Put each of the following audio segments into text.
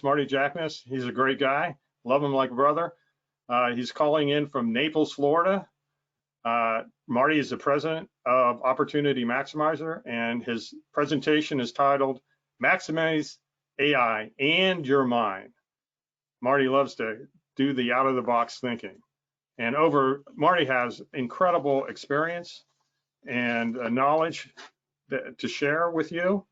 Marty Jacknis. He's a great guy. Love him like a brother. He's calling in from Naples, Florida. Marty is the president of Opportunity Maximizer, and his presentation is titled Maximize AI and Your Mind. Marty loves to do the out-of-the-box thinking. And Marty has incredible experience and knowledge to share with you.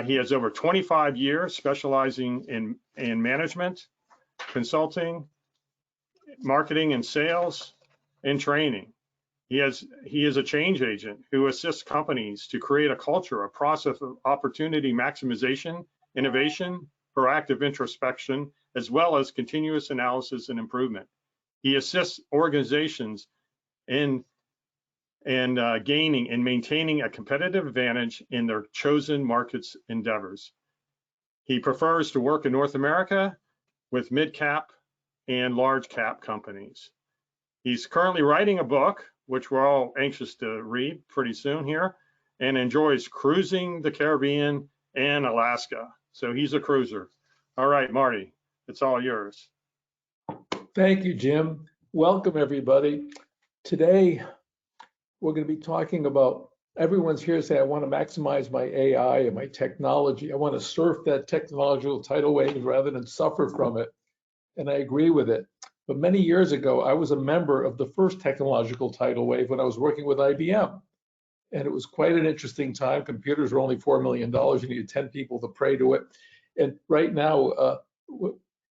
He has over 25 years specializing in management, consulting, marketing and sales, and training. He is a change agent who assists companies to create a culture, a process of opportunity maximization, innovation, proactive introspection, as well as continuous analysis and improvement. He assists organizations in gaining and maintaining a competitive advantage in their chosen markets endeavors. He prefers to work in North America with mid-cap and large-cap companies. He's currently writing a book, which we're all anxious to read pretty soon here, and enjoys cruising the Caribbean and Alaska. So he's a cruiser. All right, Marty, it's all yours. Thank you, Jim. Welcome, everybody. Today, we're going to be talking about, everyone's here saying, I want to maximize my AI and my technology. I want to surf that technological tidal wave rather than suffer from it. And I agree with it. But many years ago, I was a member of the first technological tidal wave when I was working with IBM. And it was quite an interesting time. Computers were only $4 million. You needed 10 people to pray to it. And right now,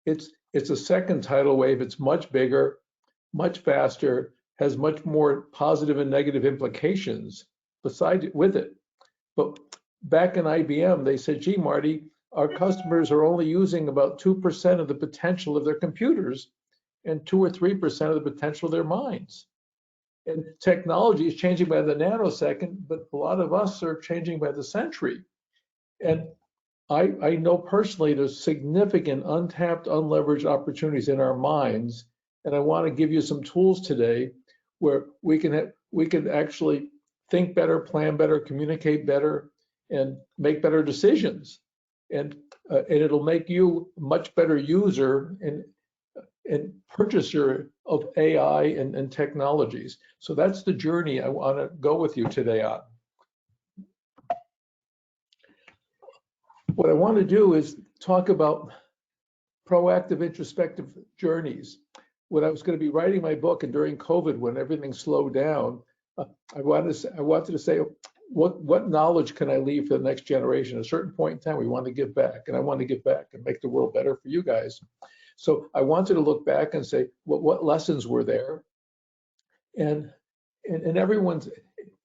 it's a second tidal wave. It's much bigger, much faster, has much more positive and negative implications with it. But back in IBM, they said, gee, Marty, our customers are only using about 2% of the potential of their computers and 2 or 3% of the potential of their minds. And technology is changing by the nanosecond, but a lot of us are changing by the century. And I know personally there's significant untapped, unleveraged opportunities in our minds. And I want to give you some tools today where we can actually think better, plan better, communicate better, and make better decisions. And it'll make you a much better user and purchaser of AI and technologies. So that's the journey I want to go with you today on. What I want to do is talk about proactive introspective journeys. When I was going to be writing my book, and during COVID, when everything slowed down, I wanted to say, what knowledge can I leave for the next generation? At a certain point in time, we want to give back, and I want to give back and make the world better for you guys. So I wanted to look back and say, what lessons were there? And everyone's,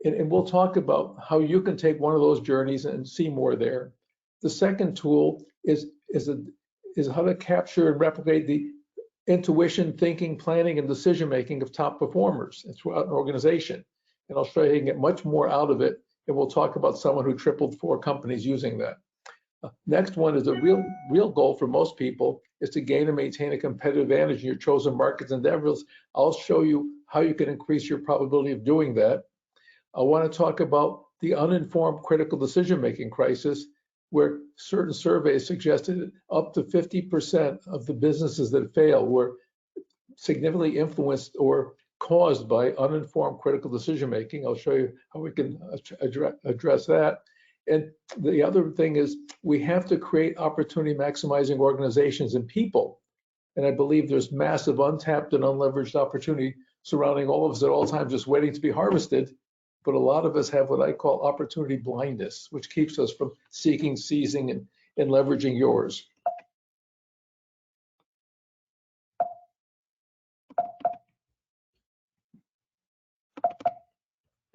and we'll talk about how you can take one of those journeys and see more there. The second tool is how to capture and replicate the intuition, thinking, planning, and decision-making of top performers throughout an organization. And I'll show you can get much more out of it. And we'll talk about someone who tripled 4 companies using that. Next one is a real goal for most people is to gain and maintain a competitive advantage in your chosen markets endeavors. I'll show you how you can increase your probability of doing that. I want to talk about the uninformed critical decision-making crisis, where certain surveys suggested up to 50% of the businesses that fail were significantly influenced or caused by uninformed critical decision-making. I'll show you how we can address that. And the other thing is we have to create opportunity maximizing organizations and people. And I believe there's massive untapped and unleveraged opportunity surrounding all of us at all times, just waiting to be harvested. But a lot of us have what I call opportunity blindness, which keeps us from seeking, seizing, and leveraging yours.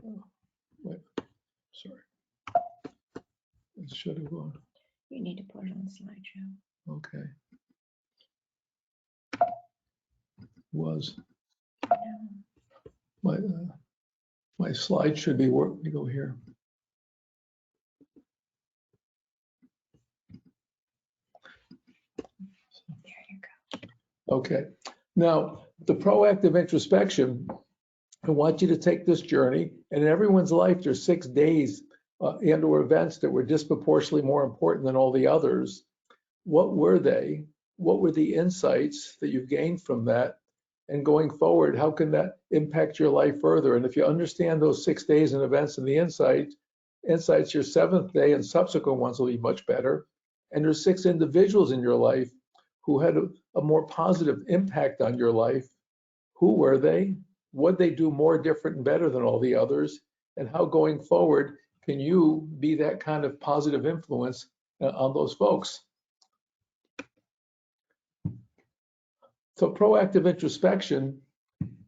Oh, wait, sorry. It should have gone. You need to put it on the slideshow. Okay. Was my slide should be working. Let me go here. There you go. Okay. Now, the proactive introspection, I want you to take this journey, and in everyone's life, there's 6 days and or events that were disproportionately more important than all the others. what were they? What were the insights that you've gained from that? And going forward, how can that impact your life further? And if you understand those 6 days and events and the insights, your 7th day and subsequent ones will be much better. And there's 6 individuals in your life who had a more positive impact on your life. Who were they? What they do more different and better than all the others? And how going forward can you be that kind of positive influence on those folks? So proactive introspection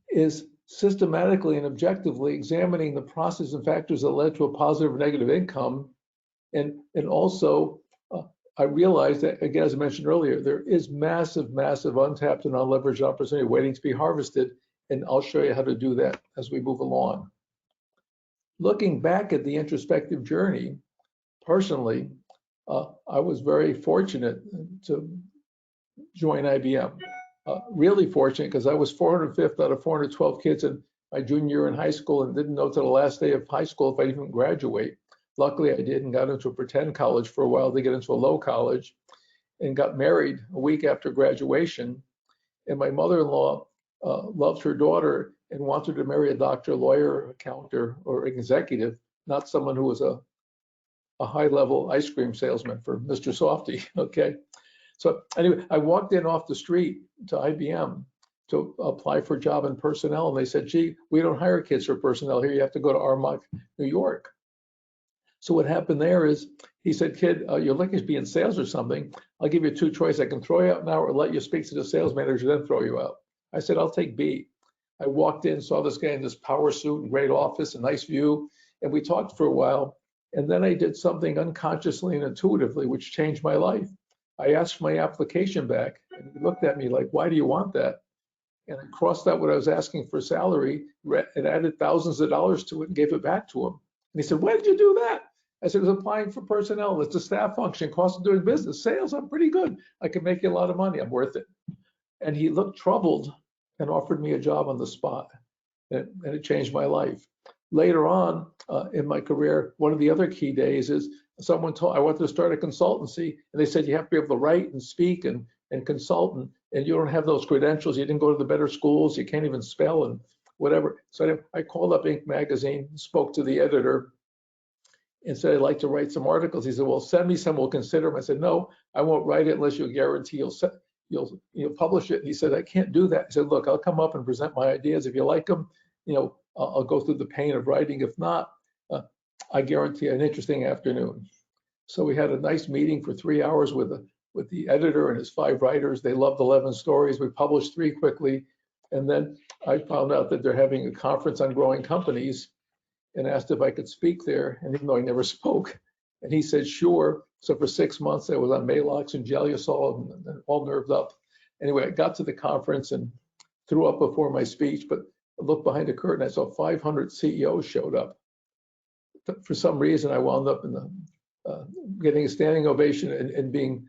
is systematically and objectively examining the process and factors that led to a positive or negative income. And also, I realized that, again, as I mentioned earlier, there is massive, massive untapped and unleveraged opportunity waiting to be harvested. And I'll show you how to do that as we move along. Looking back at the introspective journey, personally, I was very fortunate to join IBM. Really fortunate because I was 405th out of 412 kids in my junior year in high school and didn't know till the last day of high school if I'd even graduate. Luckily, I did and got into a pretend college for a while to get into a low college and got married a week after graduation. And my mother-in-law loved her daughter and wanted to marry a doctor, lawyer, accountant, or executive, not someone who was a high-level ice cream salesman for Mr. Softy, okay? So anyway, I walked in off the street to IBM to apply for a job in personnel, and they said, gee, we don't hire kids for personnel here. You have to go to Armonk, New York. So what happened there is, he said, kid, you're lucky to be in sales or something. I'll give you 2 choices. I can throw you out now or let you speak to the sales manager, then throw you out. I said, I'll take B. I walked in, saw this guy in this power suit and great office, a nice view, and we talked for a while. And then I did something unconsciously and intuitively, which changed my life. I asked for my application back, and he looked at me like, why do you want that? And I crossed out what I was asking for salary and added thousands of dollars to it and gave it back to him. And he said, why did you do that? I said, I was applying for personnel. It's a staff function, cost of doing business. Sales, I'm pretty good. I can make you a lot of money. I'm worth it. And he looked troubled and offered me a job on the spot. And it changed my life. Later on in my career, one of the other key days is someone told I wanted to start a consultancy, and they said you have to be able to write and speak and consult, and you don't have those credentials. You didn't go to the better schools. You can't even spell and whatever. So I called up Inc. magazine, spoke to the editor, and said I'd like to write some articles. He said, well, send me some. We'll consider them. I said, no, I won't write it unless you guarantee you'll publish it. And he said, I can't do that. He said, look, I'll come up and present my ideas. If you like them, I'll go through the pain of writing. If not, I guarantee an interesting afternoon. So we had a nice meeting for 3 hours with the editor and his 5 writers. They loved 11 stories. We published 3 quickly. And then I found out that they're having a conference on growing companies and asked if I could speak there. And even though I never spoke, and he said, sure. So for 6 months, I was on Maalox and Gelusol and all nerved up. Anyway, I got to the conference and threw up before my speech, but I looked behind the curtain. I saw 500 CEOs showed up. For some reason, I wound up in the getting a standing ovation and being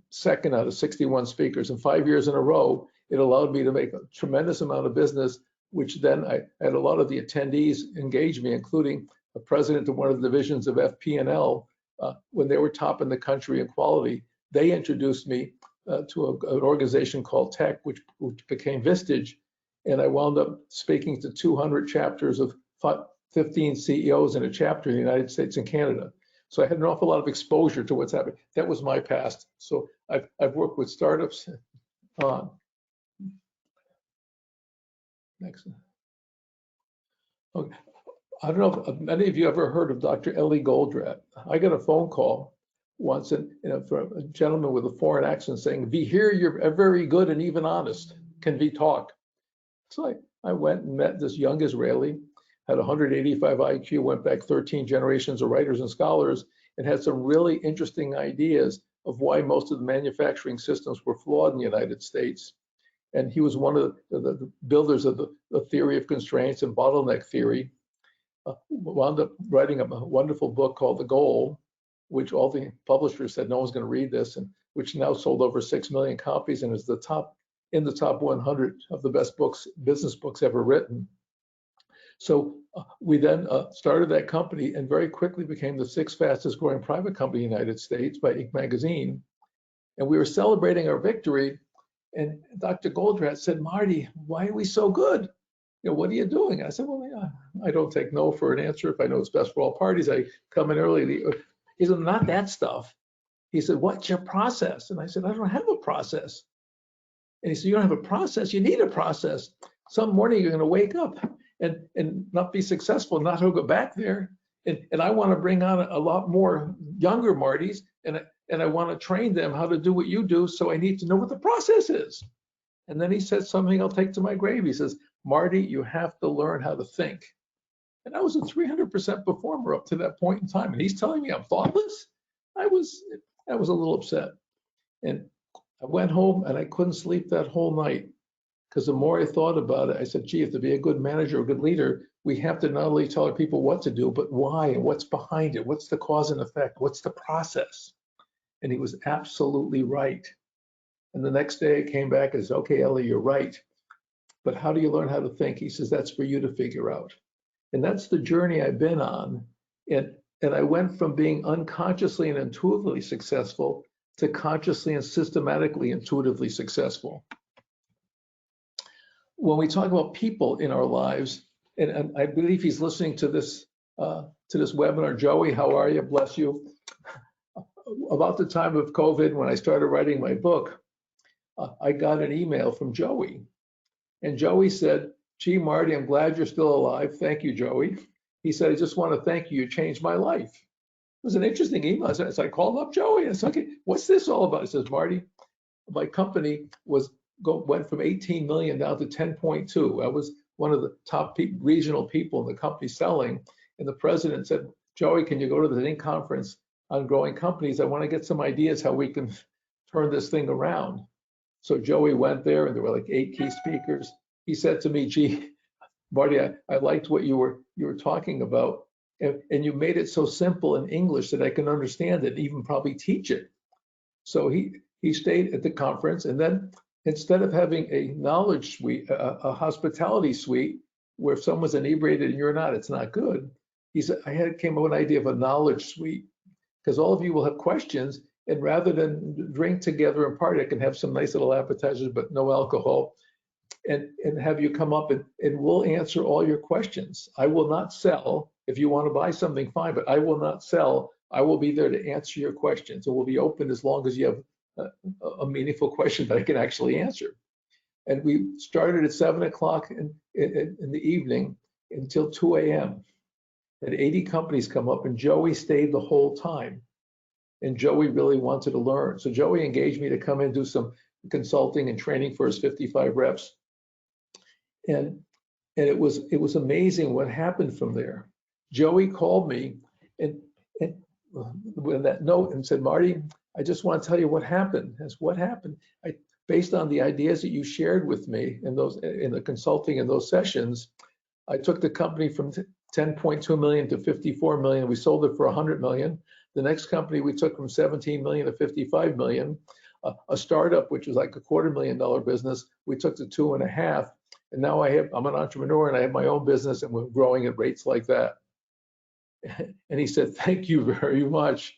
second out of 61 speakers. And 5 years in a row, it allowed me to make a tremendous amount of business, which then I had a lot of the attendees engage me, including the president of one of the divisions of FP&L, when they were top in the country in quality. They introduced me to an organization called Tech, which became Vistage. And I wound up speaking to 200 chapters of 15 CEOs in a chapter in the United States and Canada. So I had an awful lot of exposure to what's happening. That was my past. So I've worked with startups. Next. Okay. I don't know if many of you ever heard of Dr. Ellie Goldratt. I got a phone call once from a gentleman with a foreign accent saying, "We hear you're very good and even honest. Can we talk?" So I went and met this young Israeli, had 185 IQ, went back 13 generations of writers and scholars, and had some really interesting ideas of why most of the manufacturing systems were flawed in the United States. And he was one of the builders of the theory of constraints and bottleneck theory. Wound up writing a wonderful book called The Goal, which all the publishers said no one's going to read this, and which now sold over 6 million copies and is in the top 100 of the best business books ever written. So we then started that company and very quickly became the 6th fastest growing private company in the United States by Inc. magazine. And we were celebrating our victory. And Dr. Goldratt said, Marty, why are we so good? What are you doing? I said, well, yeah, I don't take no for an answer. If I know it's best for all parties, I come in early. He said, not that stuff. He said, what's your process? And I said, I don't have a process. And he said, you don't have a process, you need a process. Some morning you're gonna wake up and not be successful, not go back there. And I wanna bring on a lot more younger Martys, and I wanna train them how to do what you do, so I need to know what the process is. And then he said something I'll take to my grave. He says, Marty, you have to learn how to think. And I was a 300% performer up to that point in time. And he's telling me I'm thoughtless? I was a little upset. And I went home and I couldn't sleep that whole night, because the more I thought about it, I said, gee, if to be a good manager or a good leader, we have to not only tell our people what to do, but why and what's behind it. What's the cause and effect? What's the process? And he was absolutely right. And the next day I came back and said, okay, Ellie, you're right. But how do you learn how to think? He says, that's for you to figure out. And that's the journey I've been on. And I went from being unconsciously and intuitively successful to consciously and systematically intuitively successful. When we talk about people in our lives, and I believe he's listening to this webinar. Joey, how are you? Bless you. About the time of COVID, when I started writing my book, I got an email from Joey. And Joey said, gee, Marty, I'm glad you're still alive. Thank you, Joey. He said, I just want to thank you. You changed my life. It was an interesting email. So I called up Joey. I said, okay, what's this all about? He says, Marty, my company went from 18 million down to 10.2. I was one of the top regional people in the company selling. And the president said, Joey, can you go to the Inc. conference on growing companies? I want to get some ideas how we can turn this thing around. So Joey went there, and there were like 8 key speakers. He said to me, gee, Marty, I liked what you were talking about, and you made it so simple in English that I can understand it, even probably teach it. So he stayed at the conference, and then instead of having a knowledge suite, a hospitality suite, where if someone's inebriated and you're not, it's not good. He said, came up with an idea of a knowledge suite, because all of you will have questions. And rather than drink together and party, I can have some nice little appetizers, but no alcohol, and have you come up and we'll answer all your questions. I will not sell. If you want to buy something, fine, but I will not sell. I will be there to answer your questions. It will be open as long as you have a meaningful question that I can actually answer. And we started at 7 o'clock in the evening until 2 a.m. And 80 companies come up, and Joey stayed the whole time. And Joey really wanted to learn. So Joey engaged me to come in and do some consulting and training for his 55 reps. And it was amazing what happened from there. Joey called me and with that note and said, Marty, I just want to tell you what happened. That's what happened. Based on the ideas that you shared with me in the consulting in those sessions, I took the company from 10.2 million to 54 million. We sold it for 100 million. The next company we took from 17 million to 55 million. A startup, which was like a $250,000 business, we took to 2.5. And now I'm an entrepreneur and I have my own business, and we're growing at rates like that. And he said, thank you very much.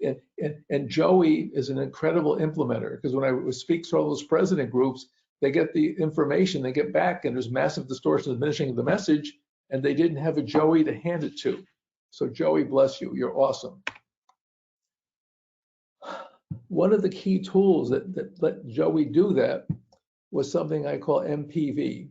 And Joey is an incredible implementer, because when I speak to all those president groups, they get the information, they get back, and there's massive distortion and diminishing of the message, and they didn't have a Joey to hand it to. So Joey, bless you, you're awesome. One of the key tools that let Joey do that was something I call MPV.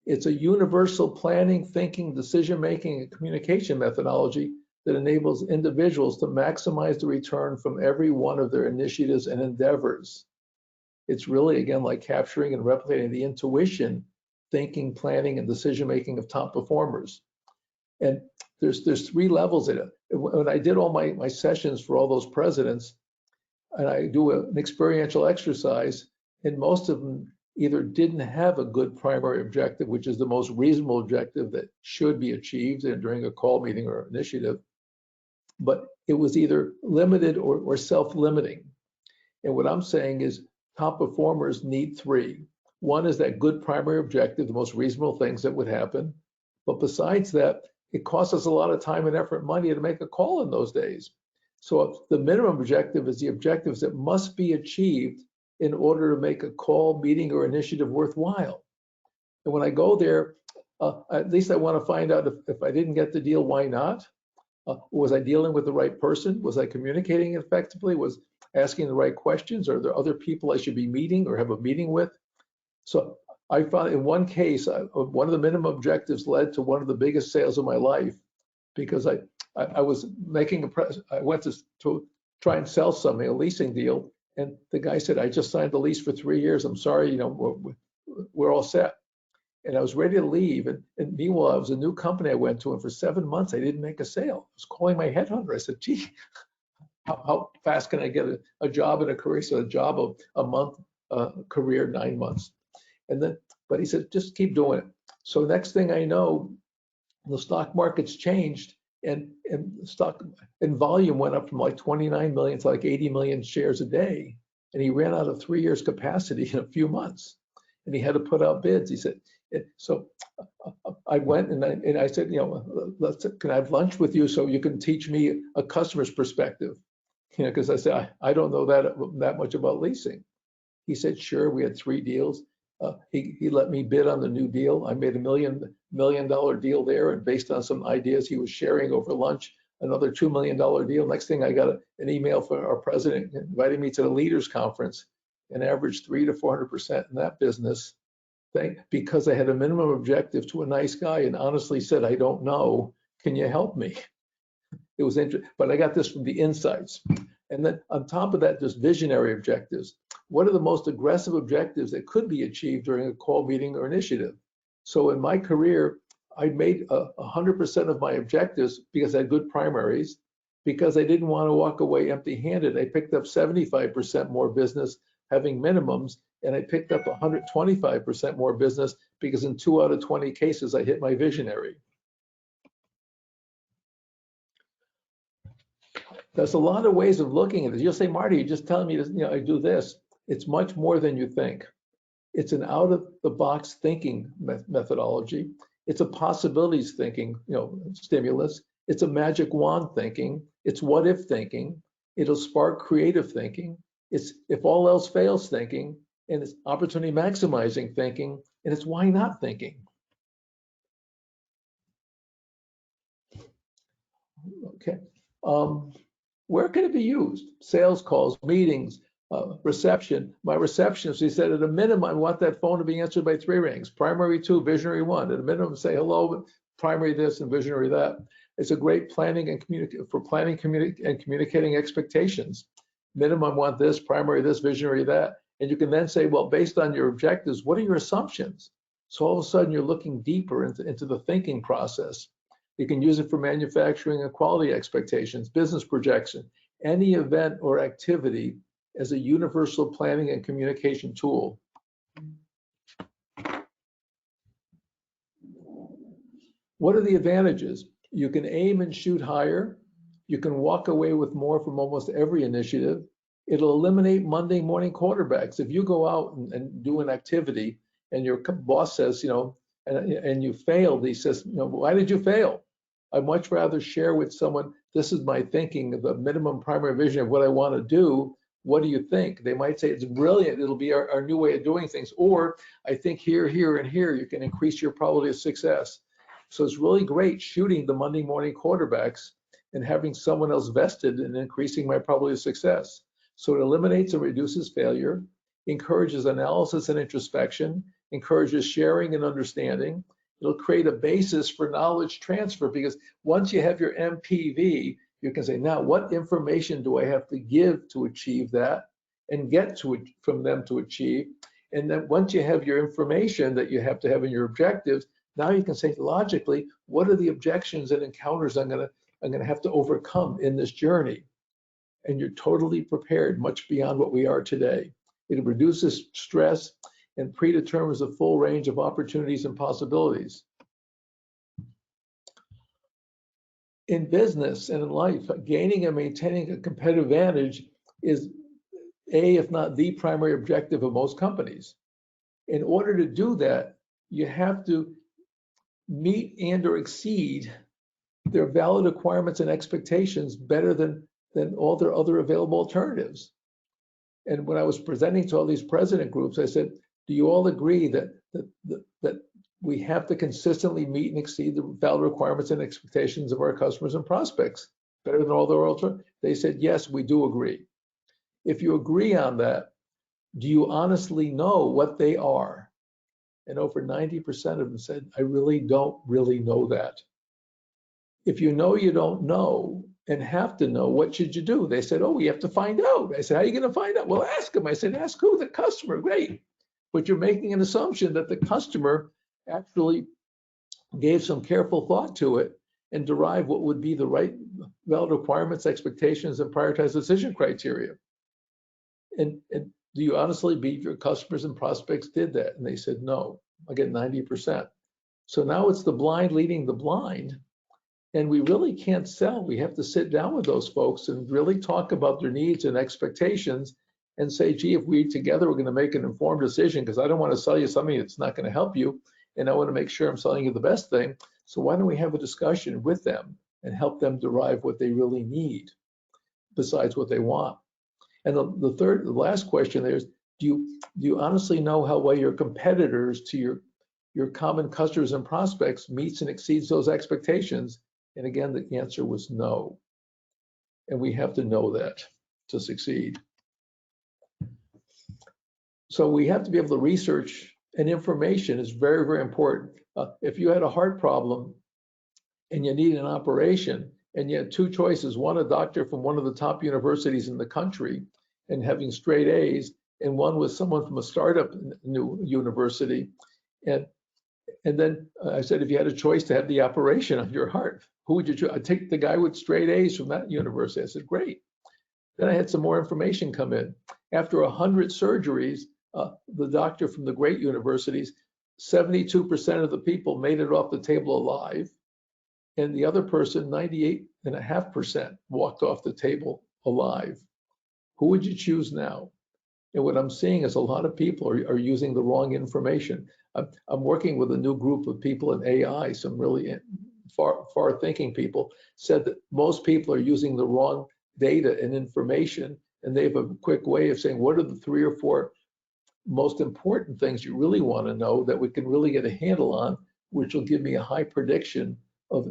It's a universal planning, thinking, decision-making, and communication methodology that enables individuals to maximize the return from every one of their initiatives and endeavors. It's really, again, like capturing and replicating the intuition, thinking, planning, and decision-making of top performers. And there's 3 levels in it. When I did all my sessions for all those presidents, and I do an experiential exercise, and most of them either didn't have a good primary objective, which is the most reasonable objective that should be achieved during a call meeting or initiative, but it was either limited or self-limiting. And what I'm saying is top performers need 3. One is that good primary objective, the most reasonable things that would happen. But besides that, it costs us a lot of time and effort and money to make a call in those days. So the minimum objective is the objectives that must be achieved in order to make a call, meeting, or initiative worthwhile. And when I go there, at least I want to find out if I didn't get the deal, why not? Was I dealing with the right person? Was I communicating effectively? Was asking the right questions? Are there other people I should be meeting or have a meeting with? So I found in one case, one of the minimum objectives led to one of the biggest sales of my life, because I was making I went to try and sell something, a leasing deal, and the guy said, I just signed the lease for 3 years. I'm sorry, you know, we're all set. And I was ready to leave. And meanwhile, it was a new company I went to, and for 7 months, I didn't make a sale. I was calling my headhunter. I said, gee, how fast can I get a job in a career? So a job of a month, career 9 months. And then, but he said, just keep doing it. So next thing I know, the stock market's changed, and stock and volume went up from like 29 million to like 80 million shares a day. And he ran out of 3 years capacity in a few months, and he had to put out bids. He said, so I went and I said, you know, can I have lunch with you so you can teach me a customer's perspective? You know, because I said, I don't know that much about leasing. He said, sure. We had 3 deals. He let me bid on the new deal. I made $1 million deal there, and based on some ideas he was sharing over lunch, another $2 million deal. Next thing, I got an email from our president inviting me to the leaders conference, and averaged 300 to 400% in that business. Because I had a minimum objective to a nice guy and honestly said, I don't know, can you help me? It was interesting, but I got this from the Insights. And then on top of that, just visionary objectives. What are the most aggressive objectives that could be achieved during a call, meeting, or initiative? So in my career, I made 100% of my objectives because I had good primaries. Because I didn't want to walk away empty-handed, I picked up 75% more business having minimums, and I picked up 125% more business because in 2 out of 20 cases, I hit my visionary. There's a lot of ways of looking at it. You'll say, Marty, you're just telling me to, you know, I do this. It's much more than you think. It's an out-of-the-box thinking methodology. It's a possibilities thinking, you know, stimulus. It's a magic wand thinking. It's what-if thinking. It'll spark creative thinking. It's if all else fails thinking, and it's opportunity maximizing thinking, and it's why not thinking. Okay. Where can it be used? Sales calls, meetings, reception. My receptionist, he said, at a minimum, I want that phone to be answered by 3 rings. Primary 2, visionary 1. At a minimum, say hello, primary this and visionary that. It's a great planning and communicating expectations. Minimum, want this, primary this, visionary that. And you can then say, well, based on your objectives, what are your assumptions? So all of a sudden, you're looking deeper into the thinking process. You can use it for manufacturing and quality expectations, business projection, any event or activity as a universal planning and communication tool. What are the advantages? You can aim and shoot higher. You can walk away with more from almost every initiative. It'll eliminate Monday morning quarterbacks. If you go out and do an activity and your boss says, you know, and you failed, he says, you know, why did you fail? I'd much rather share with someone, this is my thinking, the minimum primary vision of what I want to do. What do you think? They might say it's brilliant. It'll be our new way of doing things. Or I think here, here, and here, you can increase your probability of success. So it's really great shooting the Monday morning quarterbacks and having someone else vested in increasing my probability of success. So it eliminates and reduces failure, encourages analysis and introspection, encourages sharing and understanding. It'll create a basis for knowledge transfer, because once you have your MPV, you can say, now what information do I have to give to achieve that and get to it from them to achieve? And then once you have your information that you have to have in your objectives, now you can say logically, what are the objections and encounters I'm gonna have to overcome in this journey? And you're totally prepared, much beyond what we are today. It reduces stress and predetermines a full range of opportunities and possibilities. In business and in life, gaining and maintaining a competitive advantage is if not the primary objective of most companies. In order to do that, you have to meet and or exceed their valid requirements and expectations better than than all their other available alternatives. And when I was presenting to all these president groups, I said, do you all agree that we have to consistently meet and exceed the valid requirements and expectations of our customers and prospects better than all their alternatives? They said, yes, we do agree. If you agree on that, do you honestly know what they are? And over 90% of them said, I really don't know that. If you know you don't know and have to know, what should you do? They said, oh, we have to find out. I said, how are you going to find out? Well, ask them. I said, ask who? The customer. Great. But you're making an assumption that the customer actually gave some careful thought to it and derived what would be the right valid requirements, expectations, and prioritized decision criteria. And do you honestly believe your customers and prospects did that? And they said, no, again, 90%. So now it's the blind leading the blind. And we really can't sell. We have to sit down with those folks and really talk about their needs and expectations and say, gee, if we together we're going to make an informed decision, because I don't want to sell you something that's not going to help you. And I want to make sure I'm selling you the best thing. So why don't we have a discussion with them and help them derive what they really need besides what they want? And the last question there is, do you honestly know how well your competitors to your common customers and prospects meets and exceeds those expectations? And again, the answer was no. And we have to know that to succeed. So we have to be able to research, and information is very, very important. If you had a heart problem and you need an operation and you had two choices, one, a doctor from one of the top universities in the country and having straight A's, and one was someone from a startup new university. And then I said, if you had a choice to have the operation on your heart, who would you choose? I'd take the guy with straight A's from that university. I said, great. Then I had some more information come in. After 100 surgeries, the doctor from the great universities, 72% of the people made it off the table alive. And the other person, 98.5%, walked off the table alive. Who would you choose now? And what I'm seeing is a lot of people are using the wrong information. I'm working with a new group of people in AI, some really far thinking people, said that most people are using the wrong data and information, and they have a quick way of saying, what are the 3 or 4 most important things you really want to know that we can really get a handle on, which will give me a high prediction of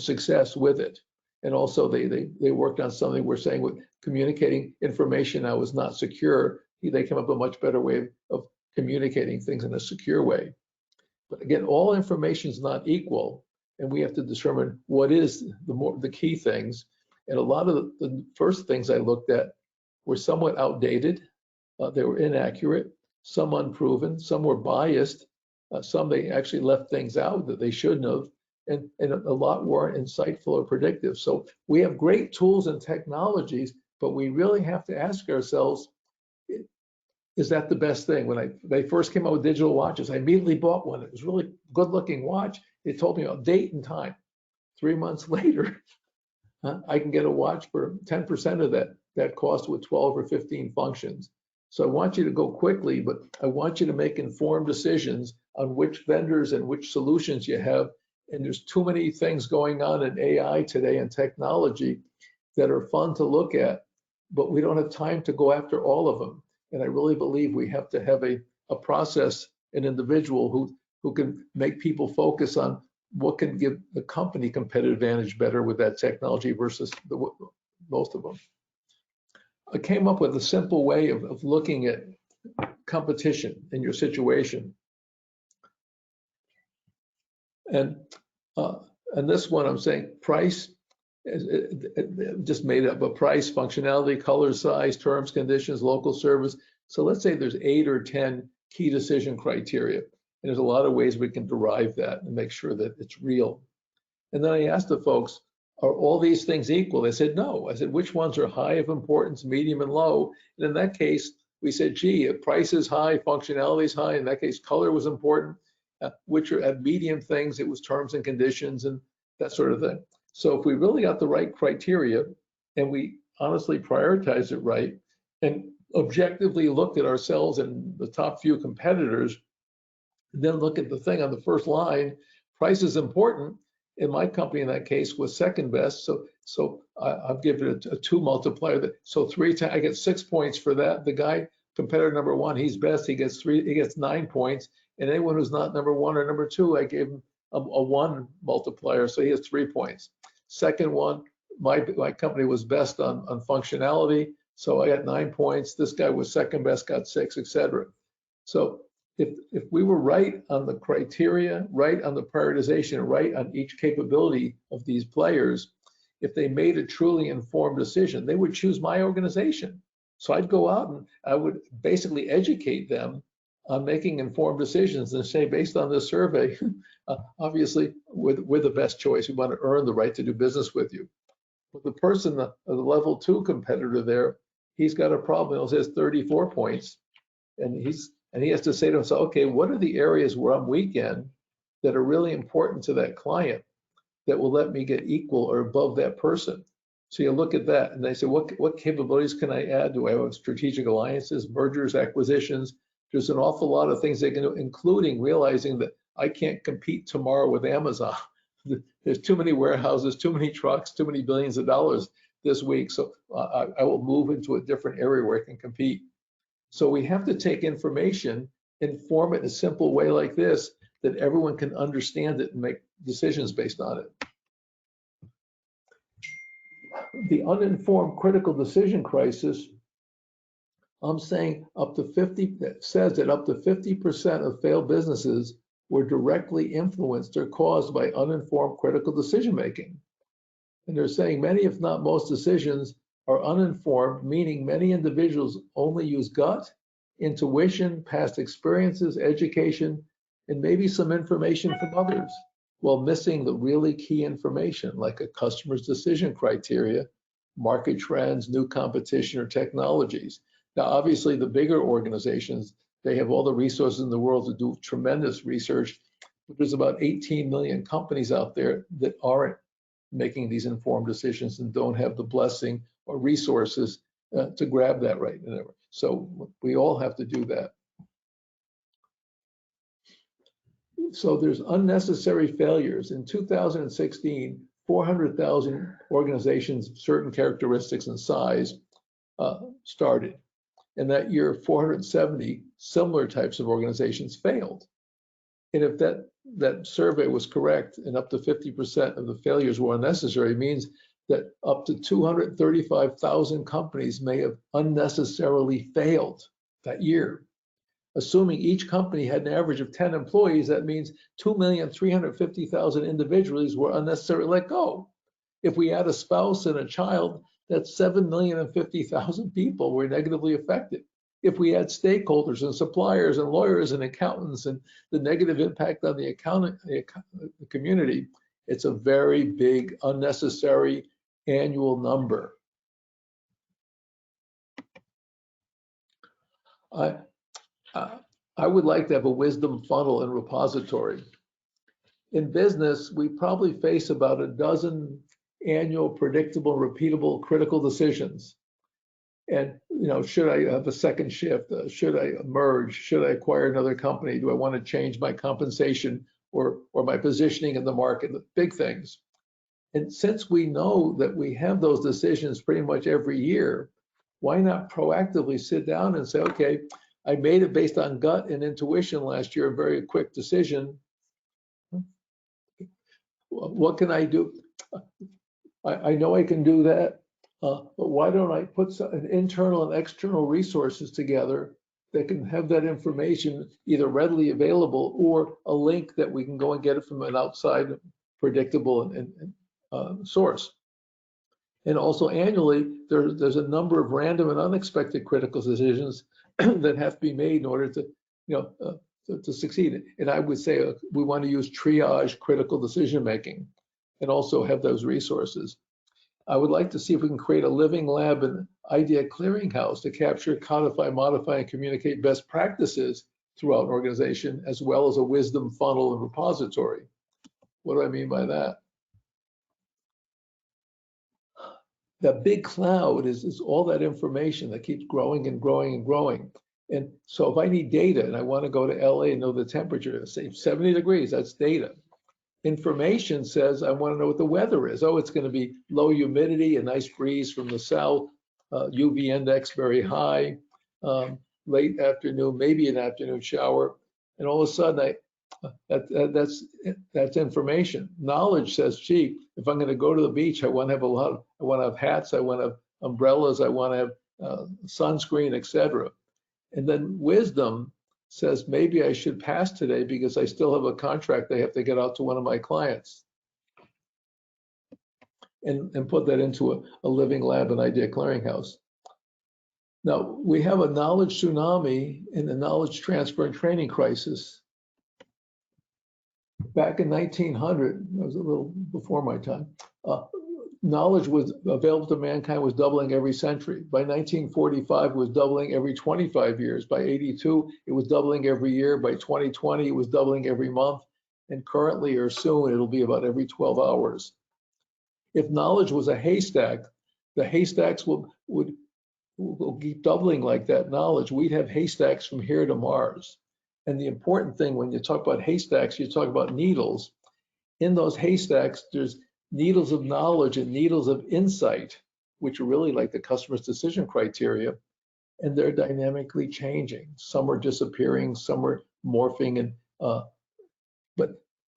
success with it. And also they worked on something we're saying with communicating information that was not secure. They came up with a much better way of communicating things in a secure way. But again, all information is not equal, and we have to determine what is the key things. And a lot of the first things I looked at were somewhat outdated. They were inaccurate, some unproven, some were biased, some they actually left things out that they shouldn't have, and a lot weren't insightful or predictive. So we have great tools and technologies, but we really have to ask ourselves, is that the best thing? When they first came out with digital watches, I immediately bought one. It was a really good looking watch. It told me a date and time. 3 months later, I can get a watch for 10% of that cost with 12 or 15 functions. So I want you to go quickly, but I want you to make informed decisions on which vendors and which solutions you have. And there's too many things going on in AI today and technology that are fun to look at, but we don't have time to go after all of them. And I really believe we have to have a process, an individual who can make people focus on what can give the company competitive advantage better with that technology versus most of them. I came up with a simple way of looking at competition in your situation. And this one I'm saying price, just made up a price, functionality, color, size, terms, conditions, local service. So let's say there's 8 or 10 key decision criteria. And there's a lot of ways we can derive that and make sure that it's real. And then I asked the folks, are all these things equal? They said, no. I said, which ones are high of importance, medium, and low? And in that case, we said, gee, if price is high, functionality is high. In that case, color was important. Which are at medium things, it was terms and conditions and that sort of thing. So if we really got the right criteria and we honestly prioritized it right and objectively looked at ourselves and the top few competitors, then look at the thing on the first line, price is important. And my company in that case was second best. So I've given it a 2 multiplier. So 3 times, I get 6 points for that. The guy, competitor number 1, he's best. He gets 9 points. And anyone who's not number 1 or number 2, I gave him a 1 multiplier. So he has 3 points. Second one, my company was best on functionality. So I got 9 points. This guy was second best, got 6, etc. So if we were right on the criteria, right on the prioritization, right on each capability of these players, if they made a truly informed decision, they would choose my organization. So I'd go out and I would basically educate them on making informed decisions and say, based on this survey, obviously we're the best choice. We want to earn the right to do business with you. But the person, the level 2 competitor there, he's got a problem. He has 34 points, and he has to say to himself, okay, what are the areas where I'm weak in that are really important to that client that will let me get equal or above that person? So you look at that and they say, what capabilities can I add? Do I have strategic alliances, mergers, acquisitions? There's an awful lot of things they can do, including realizing that I can't compete tomorrow with Amazon. There's too many warehouses, too many trucks, too many billions of dollars this week. So I will move into a different area where I can compete. So we have to take information, inform it in a simple way like this, that everyone can understand it and make decisions based on it. The uninformed critical decision crisis, I'm saying it says that up to 50% of failed businesses were directly influenced or caused by uninformed critical decision making. And they're saying many, if not most, decisions are uninformed, meaning many individuals only use gut, intuition, past experiences, education, and maybe some information from others, while missing the really key information like a customer's decision criteria, market trends, new competition, or technologies. Now, obviously, the bigger organizations, they have all the resources in the world to do tremendous research, but there's about 18 million companies out there that aren't making these informed decisions and don't have the blessing or resources to grab that right. So we all have to do that. So there's unnecessary failures. In 2016, 400,000 organizations of certain characteristics and size started. And that year, 470 similar types of organizations failed. And if that survey was correct and up to 50% of the failures were unnecessary, it means that up to 235,000 companies may have unnecessarily failed that year. Assuming each company had an average of 10 employees, that means 2,350,000 individuals were unnecessarily let go. If we add a spouse and a child, that's 7,050,000 people were negatively affected. If we add stakeholders and suppliers and lawyers and accountants and the negative impact on the community, it's a very big, unnecessary annual number. I would like to have a wisdom funnel and repository. In business, we probably face about a dozen annual, predictable, repeatable, critical decisions. And, should I have a second shift? Should I merge? Should I acquire another company? Do I want to change my compensation or my positioning in the market? Big things. And since we know that we have those decisions pretty much every year, why not proactively sit down and say, okay, I made it based on gut and intuition last year, a very quick decision. What can I do? I know I can do that, but why don't I put an internal and external resources together that can have that information either readily available or a link that we can go and get it from an outside predictable and source. And also annually, there's a number of random and unexpected critical decisions that have to be made in order to, to succeed. And I would say we want to use triage critical decision making and also have those resources. I would like to see if we can create a living lab and idea clearinghouse to capture, codify, modify, and communicate best practices throughout an organization, as well as a wisdom funnel and repository. What do I mean by that? That big cloud is all that information that keeps growing and growing and growing. And so if I need data and I want to go to LA and know the temperature, say 70 degrees, that's data. Information says, I want to know what the weather is. Oh, it's going to be low humidity, a nice breeze from the south, UV index very high, late afternoon, maybe an afternoon shower. And all of a sudden, that's information. Knowledge says, gee, if I'm going to go to the beach, I want to have I want to have hats, I want to have umbrellas, I want to have sunscreen, etc. And then wisdom says, maybe I should pass today because I still have a contract I have to get out to one of my clients. And put that into a living lab and idea clearinghouse. Now, we have a knowledge tsunami and a knowledge transfer and training crisis. Back in 1900, that was a little before my time, knowledge was available to mankind was doubling every century. By 1945, it was doubling every 25 years. By 82, it was doubling every year. By 2020, it was doubling every month. And currently or soon, it'll be about every 12 hours. If knowledge was a haystack, the haystacks will keep doubling like that knowledge. We'd have haystacks from here to Mars. And the important thing when you talk about haystacks, you talk about needles. In those haystacks, there's needles of knowledge and needles of insight, which are really like the customer's decision criteria, and they're dynamically changing. Some are disappearing, some are morphing, and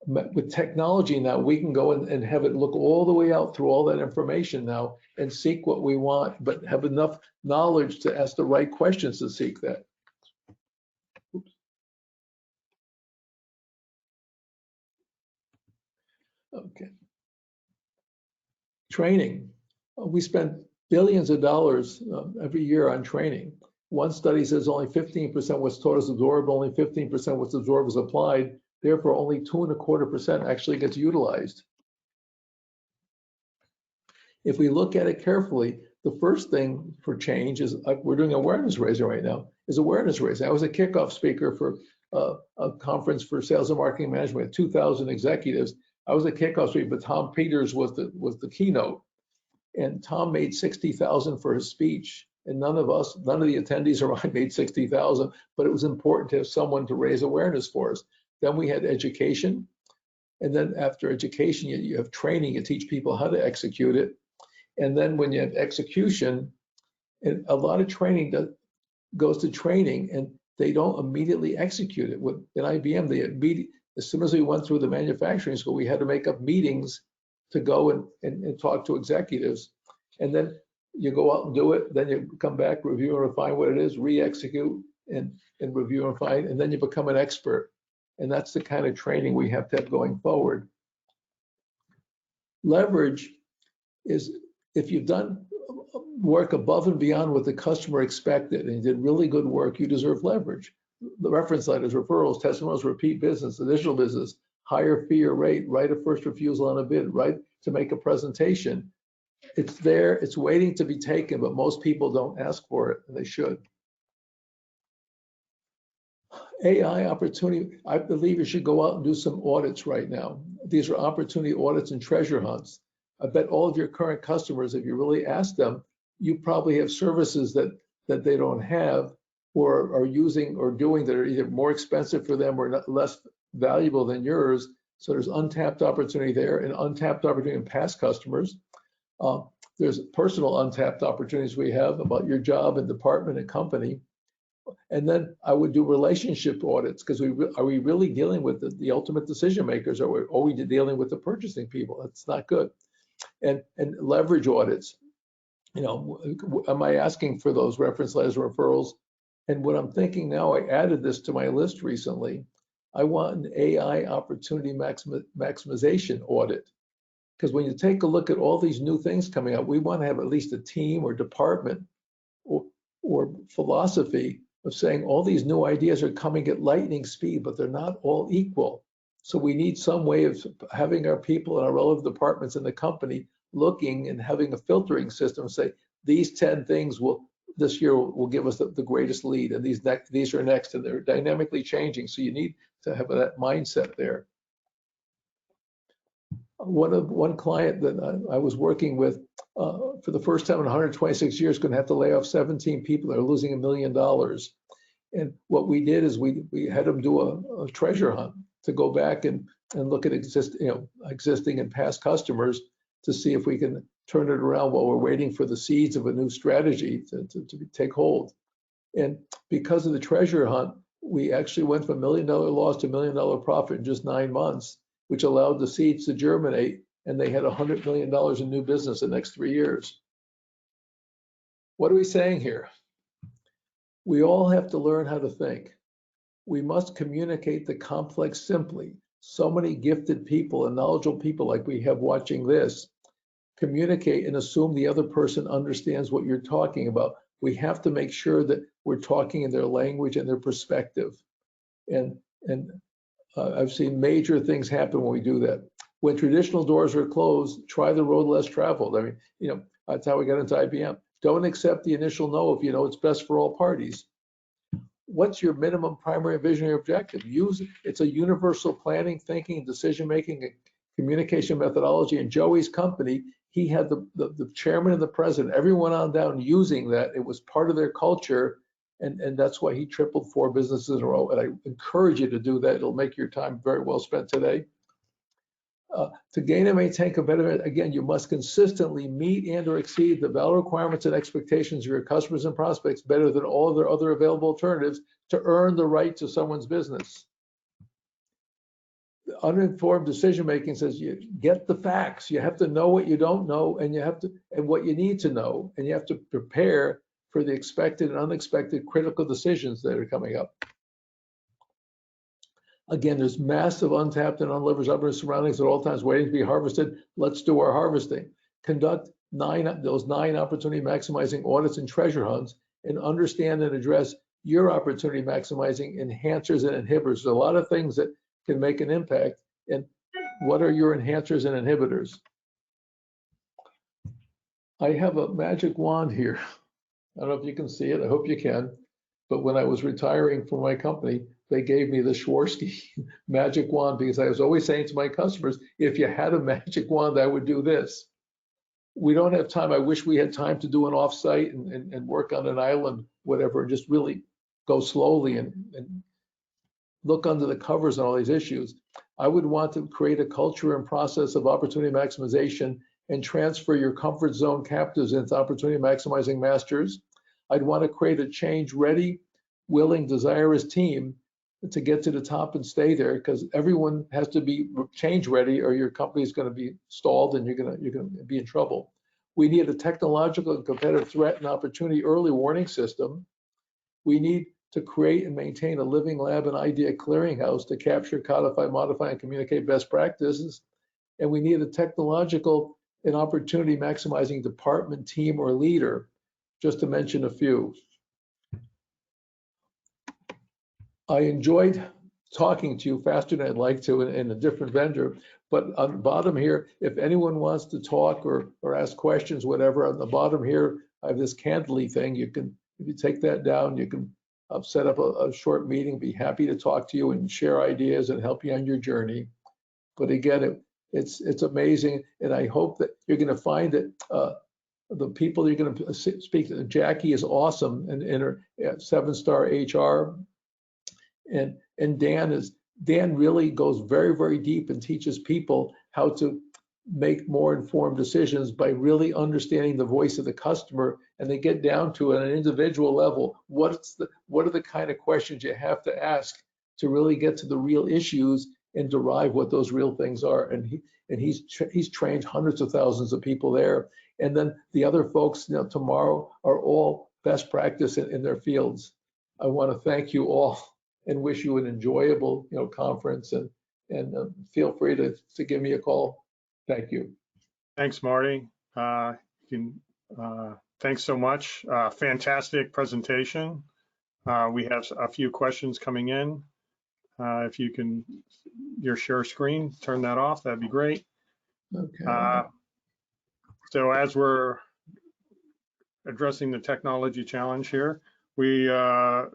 but with technology now, we can go and have it look all the way out through all that information now and seek what we want, but have enough knowledge to ask the right questions to seek that. Oops. Okay. Training. We spend billions of dollars every year on training. One study says only 15% what's taught is absorbed, only 15% what's absorbed is applied. Therefore, only 2.25% actually gets utilized. If we look at it carefully, the first thing for change is we're doing awareness raising right now, is awareness raising. I was a kickoff speaker for a conference for sales and marketing management with 2,000 executives. I was a kickoff speaker, but Tom Peters was the keynote. And Tom made $60,000 for his speech. And none of the attendees or I made $60,000, but it was important to have someone to raise awareness for us. Then we had education. And then after education, you have training, you teach people how to execute it. And then when you have execution, and a lot of training goes to training and they don't immediately execute it. In IBM, as soon as we went through the manufacturing school, we had to make up meetings to go and talk to executives. And then you go out and do it, then you come back, review and refine what it is, re-execute and review and refine, and then you become an expert. And that's the kind of training we have to have going forward. Leverage is if you've done work above and beyond what the customer expected and you did really good work, you deserve leverage. The reference letters, referrals, testimonials, repeat business, additional business, higher fee or rate, right of first refusal on a bid, right to make a presentation. It's there, it's waiting to be taken, but most people don't ask for it, and they should. AI opportunity, I believe you should go out and do some audits right now. These are opportunity audits and treasure hunts. I bet all of your current customers, if you really ask them, you probably have services that they don't have or are using or doing that are either more expensive for them or less valuable than yours. So there's untapped opportunity there and untapped opportunity in past customers. There's personal untapped opportunities we have about your job and department and company. And then I would do relationship audits because are we really dealing with the ultimate decision makers or are we dealing with the purchasing people? That's not good. And leverage audits. You know, am I asking for those reference letters, referrals? And what I'm thinking now, I added this to my list recently. I want an AI opportunity maximization audit. Because when you take a look at all these new things coming up, we want to have at least a team or department or philosophy of saying all these new ideas are coming at lightning speed, but they're not all equal. So we need some way of having our people in our relevant departments in the company looking and having a filtering system say, these 10 things this year will give us the greatest lead, and these are next, and they're dynamically changing. So you need to have that mindset there. One client that I was working with for the first time in 126 years going to have to lay off 17 people. They're losing $1 million. And what we did is we had them do a treasure hunt. to go back and look at existing and past customers to see if we can turn it around while we're waiting for the seeds of a new strategy to take hold. And because of the treasure hunt, we actually went from $1 million loss to $1 million profit in just 9 months, which allowed the seeds to germinate, and they had $100 million in new business the next 3 years. What are we saying here? We all have to learn how to think. We must communicate the complex simply. So many gifted people and knowledgeable people like we have watching this communicate and assume the other person understands what you're talking about. We have to make sure that we're talking in their language and their perspective. And I've seen major things happen when we do that. When traditional doors are closed, try the road less traveled. I mean, that's how we got into IBM. Don't accept the initial no if you know it's best for all parties. What's your minimum primary visionary objective? It's a universal planning, thinking, decision-making, and communication methodology. In Joey's company, he had the chairman and the president, everyone on down using that. It was part of their culture, and that's why he tripled 4 businesses in a row. And I encourage you to do that. It'll make your time very well spent today. To gain and maintain competitive, again, you must consistently meet and or exceed the value requirements and expectations of your customers and prospects better than all of their other available alternatives to earn the right to someone's business. The uninformed decision-making says you get the facts. You have to know what you don't know, and what you need to know, and you have to prepare for the expected and unexpected critical decisions that are coming up. Again, there's massive untapped and unleveraged surroundings at all times waiting to be harvested. Let's do our harvesting. Conduct those 9 opportunity maximizing audits and treasure hunts, and understand and address your opportunity maximizing enhancers and inhibitors. There's a lot of things that can make an impact. And what are your enhancers and inhibitors? I have a magic wand here. I don't know if you can see it. I hope you can. But when I was retiring from my company, they gave me the Swarovski magic wand because I was always saying to my customers, if you had a magic wand, I would do this. We don't have time. I wish we had time to do an offsite and work on an island, whatever, and just really go slowly and look under the covers on all these issues. I would want to create a culture and process of opportunity maximization and transfer your comfort zone captives into opportunity maximizing masters. I'd want to create a change-ready, willing, desirous team to get to the top and stay there, because everyone has to be change-ready, or your company is going to be stalled and you're going to be in trouble. We need a technological and competitive threat and opportunity early warning system. We need to create and maintain a living lab and idea clearinghouse to capture, codify, modify, and communicate best practices. And we need a technological and opportunity maximizing department, team, or leader, just to mention a few. I enjoyed talking to you faster than I'd like to in a different vendor, but on the bottom here, if anyone wants to talk or ask questions, whatever, on the bottom here, I have this Candly thing. You can, if you take that down, you can set up a short meeting, be happy to talk to you and share ideas and help you on your journey. But again, it's amazing, and I hope that you're going to find that the people you're going to speak to, Jackie is awesome, and her 7-star HR, and Dan really goes very, very deep and teaches people how to make more informed decisions by really understanding the voice of the customer, and they get down to an individual level. What are the kind of questions you have to ask to really get to the real issues and derive what those real things are? And he's trained hundreds of thousands of people there. And then the other folks, tomorrow are all best practice in their fields. I want to thank you all and wish you an enjoyable, conference. And feel free to give me a call. Thank you. Thanks, Marty. Thanks so much. Fantastic presentation. We have a few questions coming in. If you can, your share screen, turn that off, that'd be great. Okay. So as we're addressing the technology challenge here, we I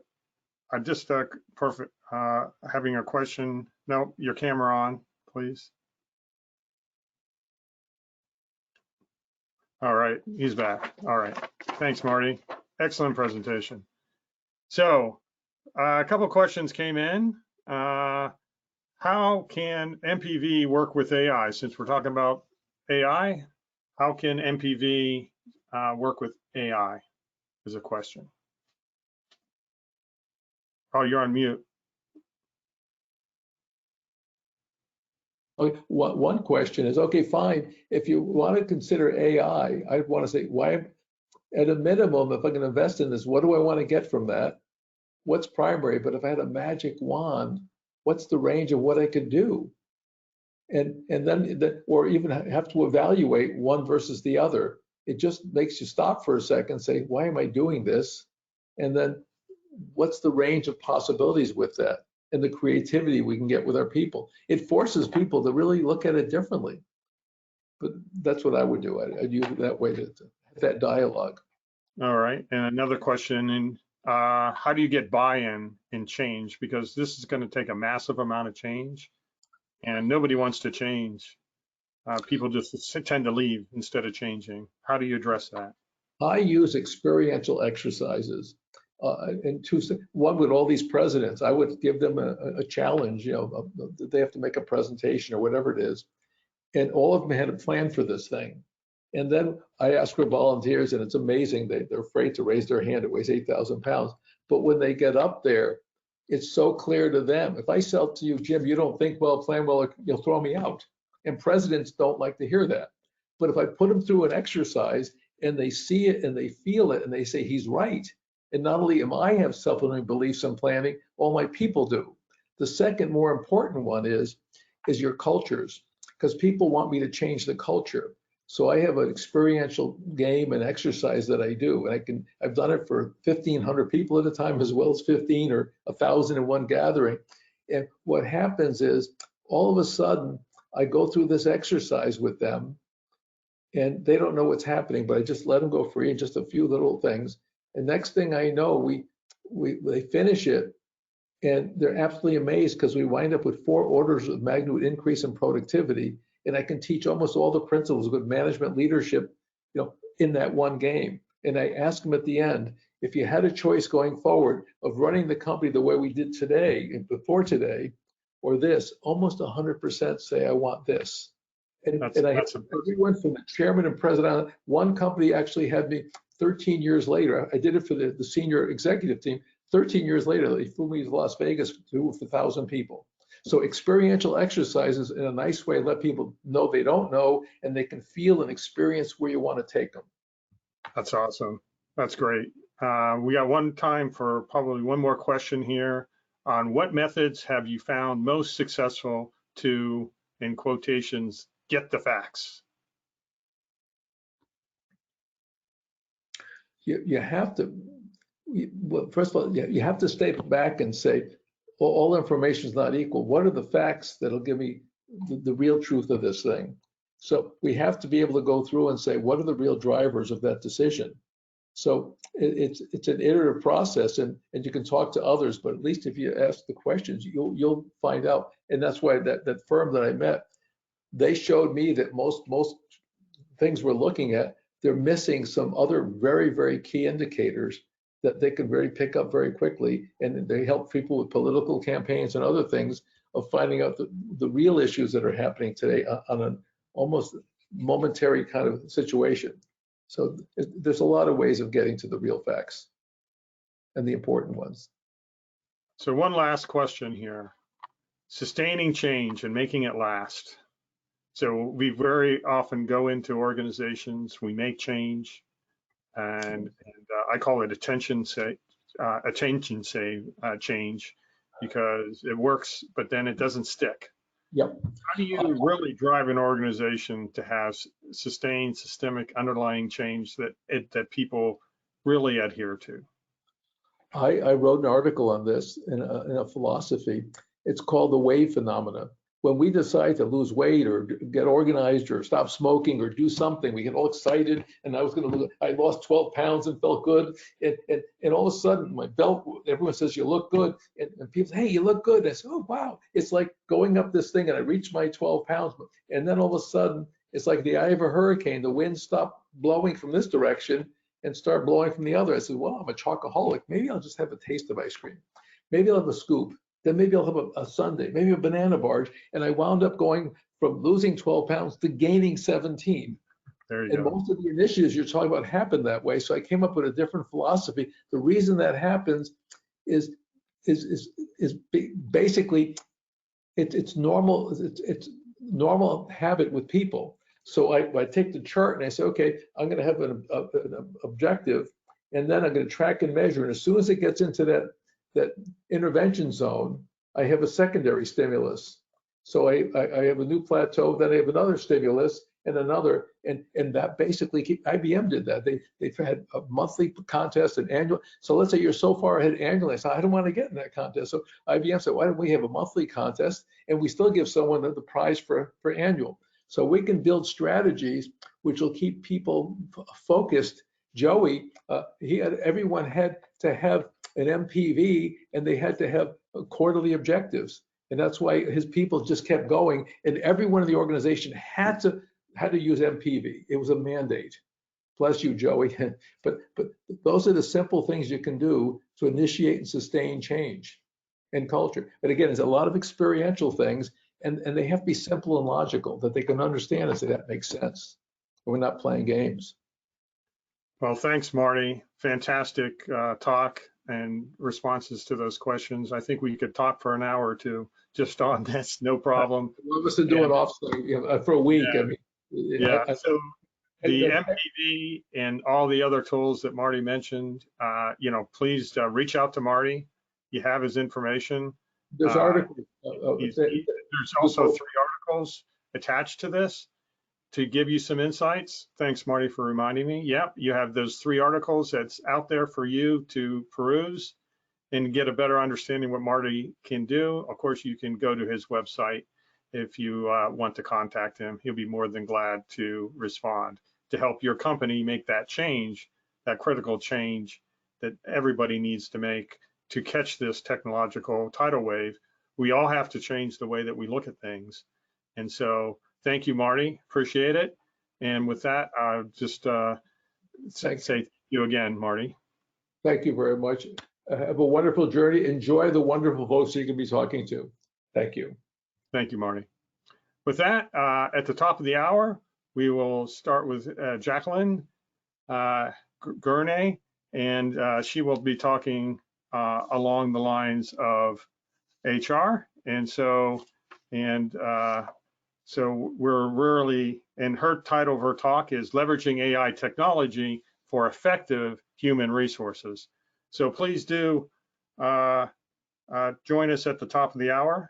just perfect having a question. No, your camera on, please. All right, he's back. All right, thanks, Marty. Excellent presentation. So a couple questions came in. how can MPV work with AI? Since we're talking about AI, how can MPV work with AI is a question. Oh, you're on mute. Okay, one question is, okay, fine. If you want to consider AI, I want to say, why, at a minimum, if I'm going to invest in this, what do I want to get from that? What's primary? But if I had a magic wand, what's the range of what I could do? And then, or even have to evaluate one versus the other. It just makes you stop for a second, say, why am I doing this? And then what's the range of possibilities with that? And the creativity we can get with our people. It forces people to really look at it differently. But that's what I would do. I'd use it that way to have that dialogue. All right, and another question, and how do you get buy-in and change? Because this is going to take a massive amount of change, and nobody wants to change. People just tend to leave instead of changing. How do you address that? I use experiential exercises. And one with all these presidents, I would give them a challenge, they have to make a presentation or whatever it is. And all of them had a plan for this thing. And then I ask for volunteers, and it's amazing. They're afraid to raise their hand. It weighs 8,000 pounds. But when they get up there, it's so clear to them. If I sell to you, Jim, you don't think well, plan well, you'll throw me out. And presidents don't like to hear that. But if I put them through an exercise and they see it and they feel it and they say he's right, and not only am I have self-limiting beliefs in planning, all my people do. The second more important one is your cultures, because people want me to change the culture. So I have an experiential game and exercise that I do, and I've done it for 1,500 people at a time, as well as 15 or 1,000 in one gathering. And what happens is, all of a sudden, I go through this exercise with them, and they don't know what's happening, but I just let them go free in just a few little things. And next thing I know, they finish it, and they're absolutely amazed because we wind up with 4 orders of magnitude increase in productivity. And I can teach almost all the principles of good management leadership, in that one game. And I ask them at the end, if you had a choice going forward of running the company the way we did today and before today, or this, almost 100% say, I want this. And I have everyone from the chairman and president. One company actually had me 13 years later. I did it for the senior executive team. 13 years later, they flew me to Las Vegas to do it for 1,000 people. So experiential exercises in a nice way let people know they don't know, and they can feel and experience where you want to take them. That's awesome. That's great. We got time for probably one more question here on what methods have you found most successful to, in quotations, get the facts? You have to, well, first of all, you have to stay back and say, all information is not equal. What are the facts that'll give me the real truth of this thing? So we have to be able to go through and say, what are the real drivers of that decision? So it's an iterative process, and you can talk to others, but at least if you ask the questions, you'll find out. And that's why that firm that I met, they showed me that most things we're looking at, they're missing some other very, very key indicators that they could really pick up very quickly, and they help people with political campaigns and other things of finding out the real issues that are happening today on an almost momentary kind of situation. So there's a lot of ways of getting to the real facts and the important ones. So one last question here. Sustaining change and making it last. So we very often go into organizations, we make change, and I call it attention save change, because it works, but then it doesn't stick. Yep. How do you really drive an organization to have sustained systemic underlying change that people really adhere to? I wrote an article on this in a philosophy. It's called the wave phenomena. When we decide to lose weight or get organized or stop smoking or do something, we get all excited. And I lost 12 pounds and felt good. And all of a sudden, my belt, everyone says, you look good. And people say, hey, you look good. And I say, oh, wow. It's like going up this thing and I reached my 12 pounds. And then all of a sudden, it's like the eye of a hurricane. The wind stopped blowing from this direction and start blowing from the other. I said, well, I'm a chocoholic. Maybe I'll just have a taste of ice cream. Maybe I'll have a scoop. then maybe I'll have a sundae, maybe a banana barge. And I wound up going from losing 12 pounds to gaining 17. There you And go. most of the initiatives you're talking about happen that way. So I came up with a different philosophy. The reason that happens is basically it's normal. It's normal habit with people. So I take the chart and I say, okay, I'm going to have an objective, and then I'm going to track and measure. And as soon as it gets into that intervention zone, I have a secondary stimulus. So I have a new plateau, then I have another stimulus and another, and that basically IBM did that. They've had a monthly contest and annual. So let's say you're so far ahead annually. So I don't want to get in that contest. So IBM said, why don't we have a monthly contest and we still give someone the prize for annual? So we can build strategies which will keep people focused. Joey, everyone had to have an MPV and they had to have quarterly objectives. And that's why his people just kept going. And everyone in the organization had to use MPV. It was a mandate. Bless you, Joey. But those are the simple things you can do to initiate and sustain change in culture. But again, it's a lot of experiential things, and they have to be simple and logical that they can understand and say that makes sense. We're not playing games. Well, thanks, Marty. Fantastic talk and responses to those questions. I think we could talk for an hour or two just on this, no problem. We'll listen to it offsite for a week. Yeah. I mean, So the MPV and all the other tools that Marty mentioned, please reach out to Marty. You have his information. There's articles. There's also 3 articles attached to this to give you some insights. Thanks, Marty, for reminding me. Yep, you have those 3 articles that's out there for you to peruse and get a better understanding what Marty can do. Of course, you can go to his website if you want to contact him. He'll be more than glad to respond to help your company make that change, that critical change that everybody needs to make to catch this technological tidal wave. We all have to change the way that we look at things. And so thank you, Marty, appreciate it. And with that, I'll just say thank you again, Marty. Thank you very much. Have a wonderful journey. Enjoy the wonderful folks you can be talking to. Thank you. Thank you, Marty. With that, at the top of the hour, we will start with Jacqueline Gurney, and she will be talking along the lines of HR. And so we're really, and her title of her talk is Leveraging AI Technology for Effective Human Resources. So please do join us at the top of the hour.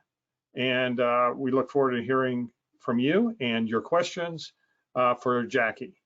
And we look forward to hearing from you and your questions for Jackie.